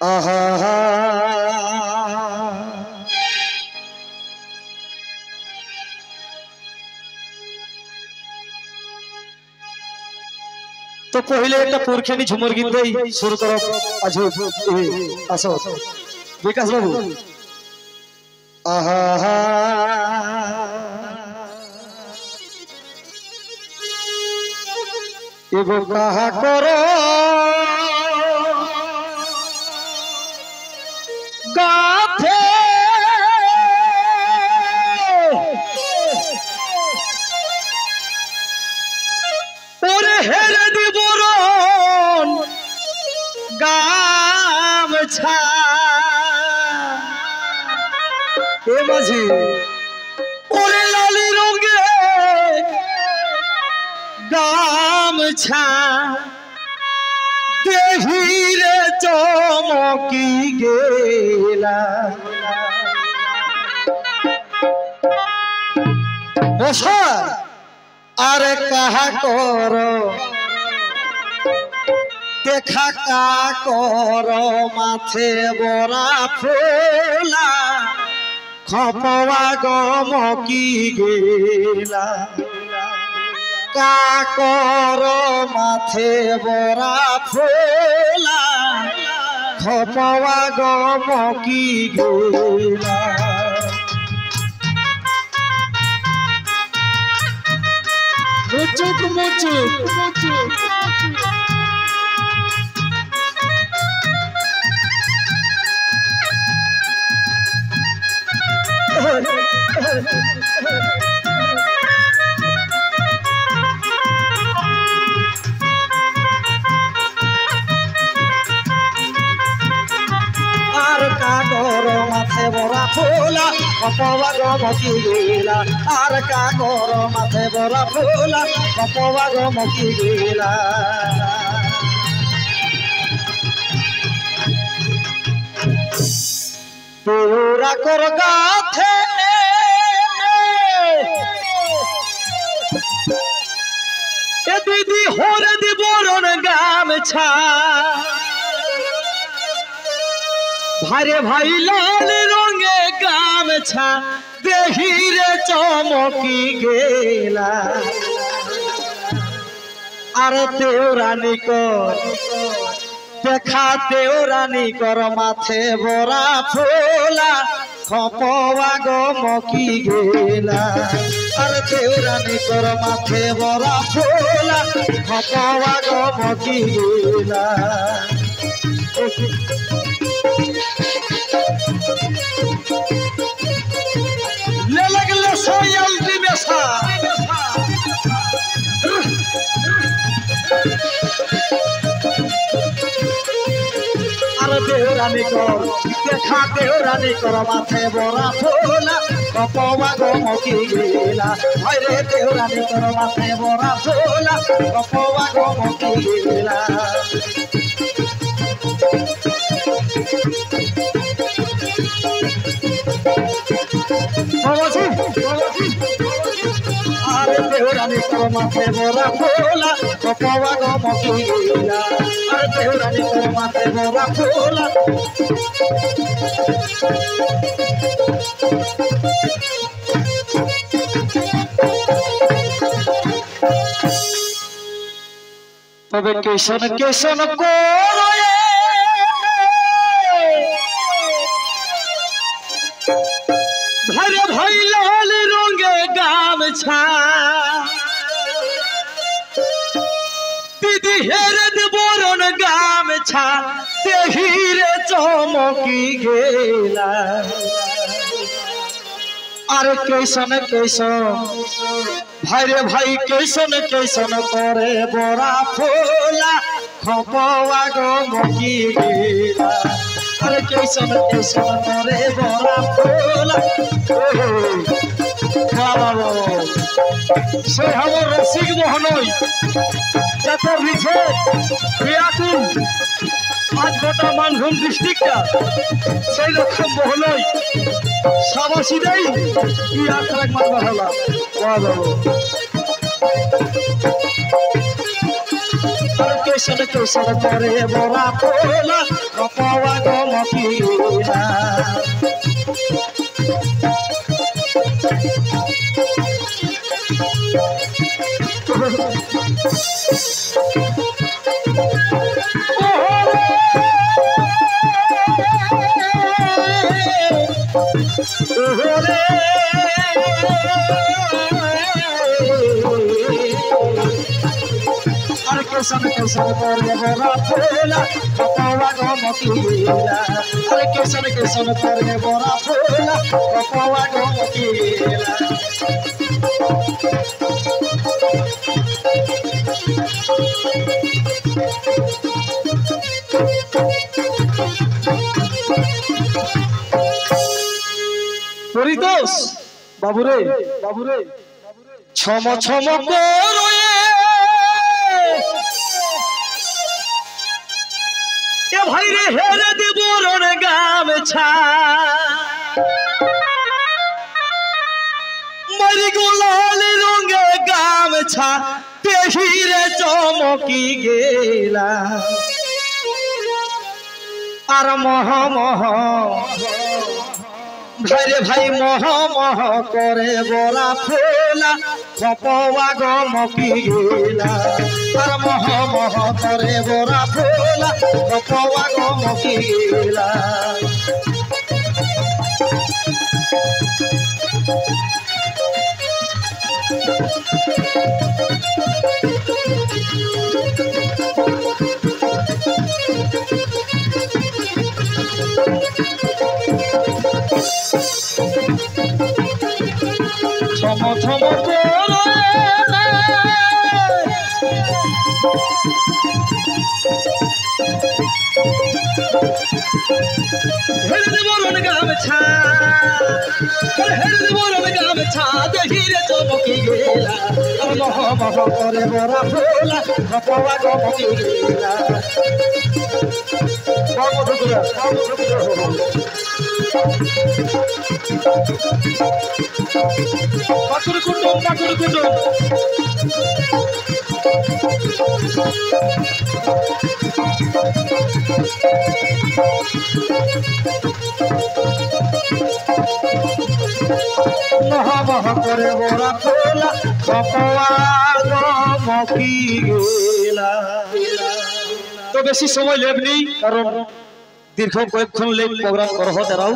আহা तो पहले एक पुरखेनी झुमर गीत दे शुरू करो आज आसो विकास बाबू आहा एगो कहा करो गाथे और हेरे दिबरन गामछा ए माझी ओरे लाली रंगे गामछा देहिरे चमकी गेला बसा अरे कहा करो देखा का करो माथे बरा फूला खपवा गमकी गेला का करो माथे बरा फूला खपवा गमकी गेला मुचुक मुचुक আর কাগর মাথে বড়া ফুলা কপবা গমকি গেলা আর কাগর মাথে বড়া ফুলা কপবা গমকি গেলা তোরা কর গাথে এ দিদি হরে দিবরন গামছা ভারে ভাই লাল রঙে গামছা দেহিরে চমকি গেলা আর দেওরানি কর দেখা দেওরানি কর মাথে বরা ফোলা খপবা গমকি গেলা আর দেওরানি কর মাথে বরা ফোলা খপবা গমকি গেলা ले लगले सोयल दिमेसा अरे देवरानी कर देखा देवरानी कर माथे बरा फूला कपवा गमकी गेला अरे देवरानी कर माथे बरा फूला कपवा गमकी गेला अरे देवरानी कर माथे बरा फूला कपवा गमकी गेला अरे देवरानी कर माथे बरा फूला तबे केशन केशन करो भरे भाई लाल रंगे गामछा दीदी हेरे दिबरन गामछा देहिरे चमकी गेला अरे कैसन कैसन भाई भाई कैसन कैसन करे बरा फूला खपवा गमकी गेला अरे कैसन कैसन करे बरा फूला से हमर रसिक मोहनई जत रिछे बियाकुल आज गोटा मानभूम डिस्ट्रिक्टটা সেই রকম মোহনই সাবাসীরাই ই আখরাক মারবা হলা ওয়া বাবা আর কেশন কেশন করে বরা ফোলা কপওয়া গো মকিলা আর কেশন কেশন করে বরা ফোলা কপওয়া গো মকিলা আর কেশন কেশন করে বরা ফোলা কপওয়া গো মকিলা পরিতোষ বাবুরে বাবুরে ছম ছম করে এ ভাই রে হেরে দেব রণ গামছা মরি গোলাল রঙে গামছা দেহিরে চমকি গেলা আর মহ মহ ভাই রে ভাই মহ মহ করে বরা ফোলা কপওয়া গো মকিলা আর মহ মহ করে বরা ফোলা কপওয়া গো মকিলা ছম ছম করে হেরে দেব রণ গামছা হেরে দেব রণ গামছা দেহিরে চমকি গেলা আর মহ মহ করে বরা ফোলা কপওয়া গো মকিলা পাকুড় কুটুম পাকুড় কুটুম মহ মহ করে বরা ফোলা কপওয়া গো মকিলা তো বেশি সময় লেবনি কারণ দীর্ঘ কয়েকক্ষণ লেট প্রোগ্রাম করহ তারাও